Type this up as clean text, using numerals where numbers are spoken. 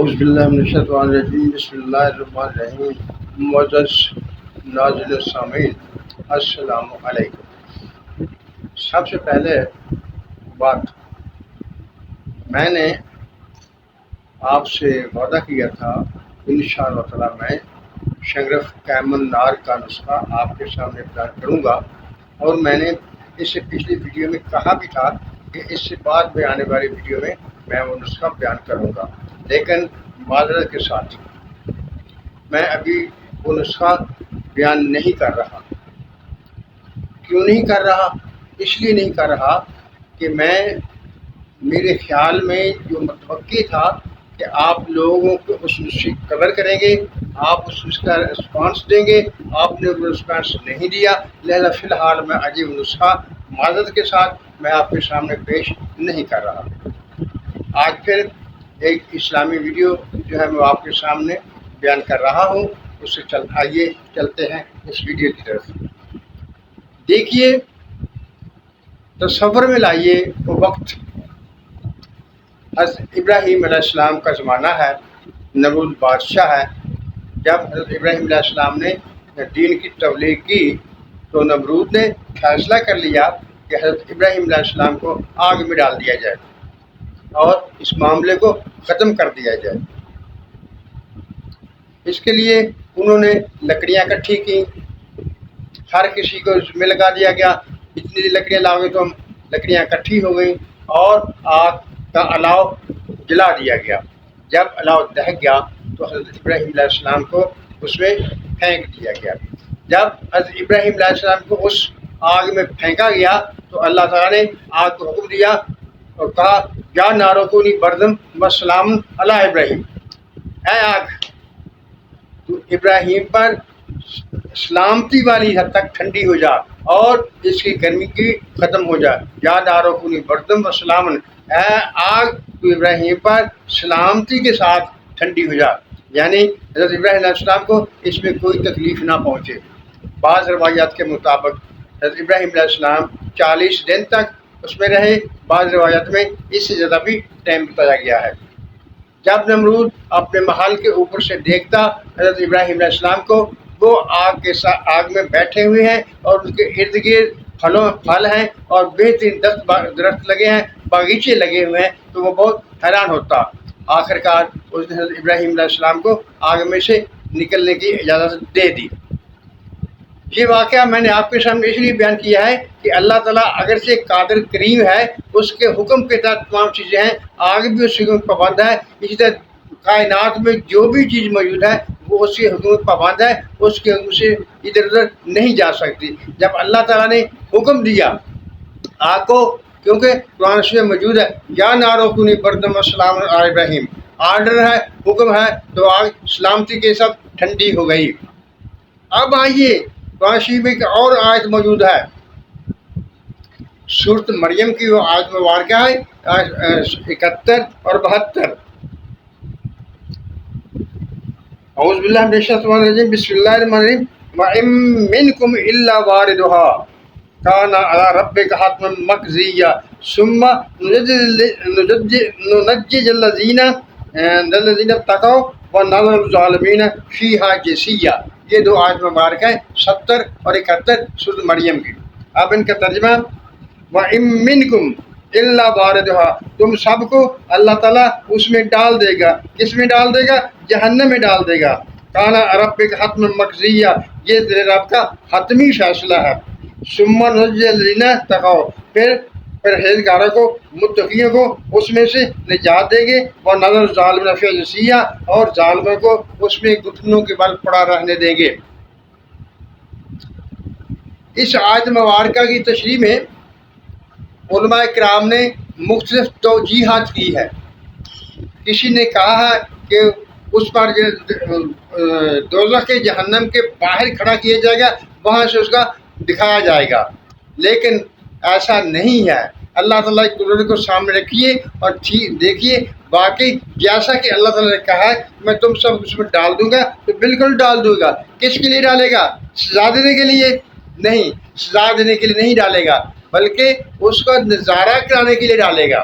اعوذ باللہ من الشیطان الرجیم بسم اللہ الرحمن الرحیم معزز ناظرین سامعین السلام علیکم۔ سب سے پہلے بات، میں نے آپ سے وعدہ کیا تھا انشاءاللہ تعالی میں شنگرف قیم النار کا نسخہ آپ کے سامنے بیان کروں گا، اور میں نے اس سے پچھلی ویڈیو میں کہا بھی تھا کہ اس سے بعد میں آنے والی ویڈیو میں وہ نسخہ بیان کروں گا، لیکن معذرت کے ساتھ میں ابھی وہ نسخہ بیان نہیں کر رہا۔ کیوں نہیں کر رہا؟ اس لیے نہیں کر رہا کہ میرے خیال میں جو متوقع تھا کہ آپ لوگوں کو اس نسخے کی قدر کریں گے، آپ اس نسخے کا رسپانس دیں گے، آپ نے وہ رسپانس نہیں دیا، لہذا فی الحال میں عجیب نسخہ معذرت کے ساتھ میں آپ کے سامنے پیش نہیں کر رہا۔ آج پھر ایک اسلامی ویڈیو جو ہے میں آپ کے سامنے بیان کر رہا ہوں، اس سے آئیے چلتے ہیں اس ویڈیو کی طرف۔ دیکھیے، تصور میں لائیے وہ وقت حضرت ابراہیم علیہ السلام کا زمانہ ہے، نمرود بادشاہ ہے۔ جب حضرت ابراہیم علیہ السلام نے دین کی تبلیغ کی تو نمرود نے فیصلہ کر لیا کہ حضرت ابراہیم علیہ السلام کو آگ میں ڈال دیا جائے اور اس معاملے کو ختم کر دیا جائے۔ اس کے لیے انہوں نے لکڑیاں اکٹھی کی، ہر کسی کو ذمہ لگا دیا گیا اتنی لکڑیاں لاؤ گے تو لکڑیاں اکٹھی ہو گئیں اور آگ کا الاؤ جلا دیا گیا۔ جب الاؤ دہک گیا تو حضرت ابراہیم علیہ السلام کو اس میں پھینک دیا گیا۔ جب حضرت ابراہیم علیہ السلام کو اس آگ میں پھینکا گیا تو اللہ تعالیٰ نے آگ کو حکم دیا اور کہا یا نارو کونی بردم و سلام علی ابراہیم، اے آگ تو ابراہیم پر سلامتی والی حد تک ٹھنڈی ہو جا اور اس کی گرمی کی ختم ہو جا۔ یا نارو کونی بردم و سلام، اے آگ تو ابراہیم پر سلامتی کے ساتھ ٹھنڈی ہو جا، یعنی حضرت ابراہیم علیہ السلام کو اس میں کوئی تکلیف نہ پہنچے۔ بعض روایات کے مطابق حضرت ابراہیم علیہ السلام 40 دن تک اس میں رہے، بعض روایات میں اس سے زیادہ بھی ٹائم بتایا گیا ہے۔ جب نمرود اپنے محل کے اوپر سے دیکھتا حضرت ابراہیم علیہ السلام کو، وہ آگ میں بیٹھے ہوئے ہیں اور ان کے ارد گرد پھل ہیں اور بہترین درخت لگے ہیں، باغیچے لگے ہوئے ہیں، تو وہ بہت حیران ہوتا۔ آخر کار اس نے حضرت ابراہیم علیہ السلام کو آگ میں سے نکلنے کی اجازت دے دی۔ یہ واقعہ میں نے آپ کے سامنے اس لیے بیان کیا ہے کہ اللہ تعالیٰ اگرچہ قادر کریم ہے، اس کے حکم کے تحت تمام چیزیں ہیں، آگ بھی اس حکم پر پابند ہے۔ اسی طرح کائنات میں جو بھی چیز موجود ہے وہ اس کے حکم پر پابند ہے، اس کے حکم سے ادھر ادھر نہیں جا سکتی۔ جب اللہ تعالیٰ نے حکم دیا آگ کو، کیونکہ قرآن میں موجود ہے یا نارو کونی بردم و سلام علی ابراہیم، آرڈر ہے، حکم ہے، تو آگ سلامتی کے ساتھ ٹھنڈی ہو گئی۔ اب آئیے، قرآن شریف میں ایک اور آیت موجود ہے، سورۃ مریم کی وہ آیت مبارکہ ہے 71 اور 72۔ اعوذ باللہ من الشیطان الرجیم بسم اللہ الرحمن الرحیم وَإِن مِّنكُمْ إِلَّا وَارِدُهَا كَانَ عَلَىٰ رَبِّكَ حَتْمًا مَّقْضِيًّا ثُمَّ نُنَجِّيَ الَّذِينَ اتَّقَوْا وَنَذَرُ الظَّالِمِينَ فِيهَا جِثِيًّا۔ یہ دو آیت مبارک ہیں 70 اور 71 سورۃ مریم کی۔ اب ان کا ترجمہ، وَإِن مِّنكُمْ إِلَّا وَارِدُهَا، تم سب کو اللہ تعالیٰ اس میں ڈال دے گا۔ کس میں ڈال دے گا؟ جہنم میں ڈال دے گا۔ کانا ربک حتما مقضیہ، یہ تیرے رب کا حتمی فیصلہ ہے۔ ثم ننجی الذین اتقوا، پھر پرہیزگاروں کو، متقیوں کو اس میں سے نجات دیں گے، ونذر الظالمین فیہا جثیا، اور ظالموں کو اس میں گھٹنوں کے بل پڑا رہنے دیں گے۔ اس آیت مبارکہ کی تشریح میں علماء کرام نے مختلف توجیحات کی ہے۔ کسی نے کہا ہے کہ اس پر دوزخ کے جہنم کے باہر کھڑا کیا جائے گا، وہاں سے اس کا دکھایا جائے گا، لیکن ایسا نہیں ہے۔ اللہ تعالیٰ کی قدرت کو سامنے رکھیے اور دیکھیے، واقعی جیسا کہ اللہ تعالیٰ نے کہا ہے میں تم سب اس میں ڈال دوں گا، تو بالکل ڈال دوں گا۔ کس کے لیے ڈالے گا؟ سزا دینے کے لیے نہیں، سزا دینے کے لیے نہیں ڈالے گا، بلکہ اس کا نظارہ کرانے کے لیے ڈالے گا۔